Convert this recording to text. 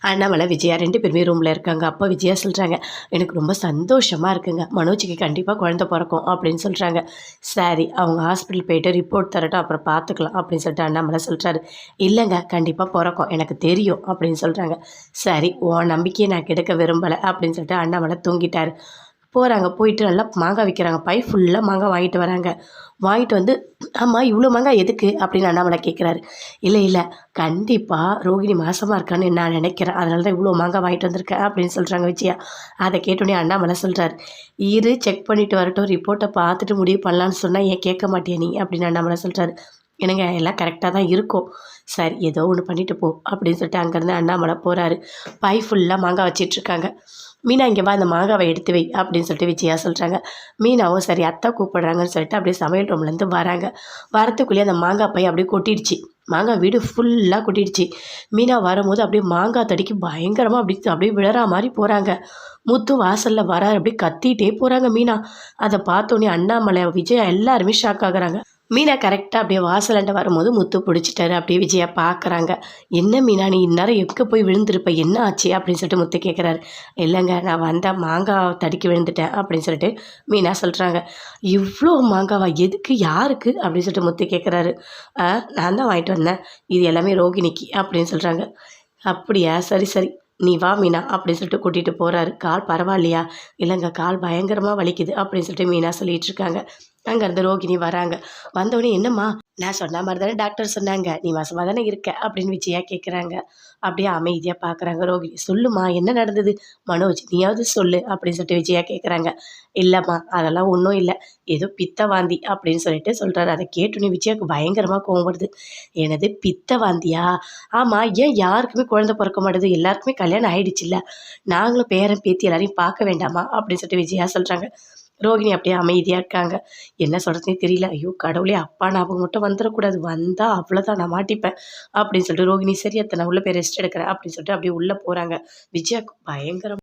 அண்ணாமலை, விஜயா 2 பேருமே ரூமில் இருக்காங்க. அப்போ விஜயா சொல்கிறாங்க, எனக்கு ரொம்ப சந்தோஷமாக இருக்குங்க. மனோஜுக்கு கண்டிப்பாக குழந்தை பிறக்கும் அப்படின்னு சொல்கிறாங்க. சரி, அவங்க ஹாஸ்பிட்டல் போயிட்டு ரிப்போர்ட் தரட்டும், அப்புறம் பார்த்துக்கலாம் அப்படின்னு சொல்லிட்டு அண்ணாமலை சொல்கிறாரு. இல்லைங்க, கண்டிப்பாக பிறக்கும், எனக்கு தெரியும் அப்படின்னு சொல்கிறாங்க. சரி, உன் நம்பிக்கையை நான் கெடுக்க விரும்பலை அப்படின்னு சொல்லிட்டு அண்ணாமலை தூங்கிட்டார். போகிறாங்க, போயிட்டு நல்லா மாங்காய் விற்கிறாங்க. பை ஃபுல்லாக மாங்காய் வாங்கிட்டு வராங்க. வாங்கிட்டு வந்து, ஆமாம் இவ்வளோ மாங்காய் எதுக்கு அப்படின்னு அண்ணாமலை கேட்குறாரு. இல்லை கண்டிப்பாக ரோகிணி மாசமாக இருக்கான்னு நான் நினைக்கிறேன், அதனால தான் இவ்வளோ மாங்காய் வாங்கிட்டு வந்திருக்கேன் அப்படின்னு சொல்கிறாங்க விஜயா. அதை கேட்டோடனே அண்ணாமலை சொல்கிறார், இரு செக் பண்ணிவிட்டு வரட்டும், ரிப்போர்ட்டை பார்த்துட்டு முடிவு பண்ணலான்னு சொன்னால் ஏன் கேட்க மாட்டியா நீ அப்படின்னு அண்ணாமலை சொல்கிறாரு. எனக்கு எல்லாம் கரெக்டாக தான் இருக்கும், சரி ஏதோ ஒன்று பண்ணிட்டு போ அப்படின்னு சொல்லிட்டு அங்கேருந்து அண்ணாமலை போகிறாரு. பை ஃபுல்லாக மாங்காய் வச்சிட்ருக்காங்க. மீனா இங்கே வா, அந்த மாங்காவை எடுத்து வை அப்படின்னு சொல்லிட்டு விஜயா சொல்கிறாங்க. மீனாவும் சரி அத்தை கூப்பிடுறாங்கன்னு சொல்லிட்டு அப்படியே சமையல் ரூம்லேருந்து வராங்க. வரத்துக்குள்ளேயே அந்த மாங்காய் பை அப்படியே கொட்டிடுச்சு. மாங்காய் வீடு ஃபுல்லாக கொட்டிடுச்சு. மீனா வரும்போது அப்படியே மாங்காய் தடிக்கு பயங்கரமாக அப்படியே விழறா மாதிரி போகிறாங்க. முத்து வாசலில் வராரு, அப்படியே கத்திகிட்டே போகிறாங்க மீனா. அதை பார்த்தோன்னே அண்ணாமலை, விஜயா எல்லாருமே ஷாக் ஆகுறாங்க. மீனா கரெக்டாக அப்படியே வாசலாண்ட வரும்போது முத்து பிடிச்சிட்டாரு. அப்படியே விஜயா பார்க்குறாங்க. என்ன மீனா, நீ இந்நேரம் எங்கே போய் விழுந்திருப்ப, என்ன ஆச்சு அப்படின்னு சொல்லிட்டு முத்து கேட்குறாரு. இல்லைங்க, நான் வந்தால் மாங்காய் தடுக்கி விழுந்துட்டேன் அப்படின்னு சொல்லிட்டு மீனா சொல்கிறாங்க. இவ்வளோ மாங்காவா, எதுக்கு, யாருக்கு அப்படின்னு சொல்லிட்டு முத்து கேட்குறாரு. நான் தான் வாங்கிட்டு வந்தேன், இது எல்லாமே ரோகிணிக்கு அப்படின்னு சொல்கிறாங்க. அப்படியா, சரி நீ வா மீனா அப்படின்னு சொல்லிட்டு கூட்டிகிட்டு போகிறாரு. கால் பரவாயில்லையா? இல்லைங்க, கால் பயங்கரமாக வலிக்குது அப்படின்னு சொல்லிட்டு மீனா சொல்லிகிட்டு இருக்காங்க. அங்கேருந்து ரோகிணி வராங்க. வந்தோடனே, என்னம்மா, நான் சொன்ன மாதிரி தானே டாக்டர் சொன்னாங்க, நீ வசமாக தானே இருக்க அப்படின்னு விஜயா கேட்குறாங்க. அப்படியே அமைதியாக பார்க்குறாங்க ரோகிணி. சொல்லுமா, என்ன நடந்தது, மனோஜ் நீயாவது சொல்லு அப்படின்னு சொல்லிட்டு விஜயா கேட்குறாங்க. இல்லைம்மா, அதெல்லாம் ஒன்றும் இல்லை, ஏதோ பித்த வாந்தி அப்படின்னு சொல்லிட்டு சொல்கிறாரு. அதை கேட்டோன்னே விஜயாவுக்கு பயங்கரமாக கோவம் வருது. எனது பித்த வாந்தியா? ஆமாம், ஏன் யாருக்குமே குழந்தை பிறக்க மாட்டேது, எல்லாருக்குமே கல்யாணம் ஆகிடுச்சில்ல, நாங்களும் பேரன் பேத்தி எல்லாரையும் பார்க்க வேண்டாமா அப்படின்னு சொல்லிட்டு விஜயா சொல்கிறாங்க. ரோகிணி அப்படியே அமைதியாக இருக்காங்க. என்ன சொல்கிறதுனே தெரியல. ஐயோ கடவுளே, அப்பா ஞாபகம் மட்டும் வந்துடக்கூடாது, வந்தால் அவ்வளோதான், நான் மாட்டிப்பேன் அப்படின்னு சொல்லிட்டு ரோகிணி, சரி அத்தை நான் உள்ளே போய் ரெஸ்ட் எடுக்கிறேன் அப்படின்னு சொல்லிட்டு அப்படியே உள்ளே போகிறாங்க. விஜயாவுக்கு பயங்கரம்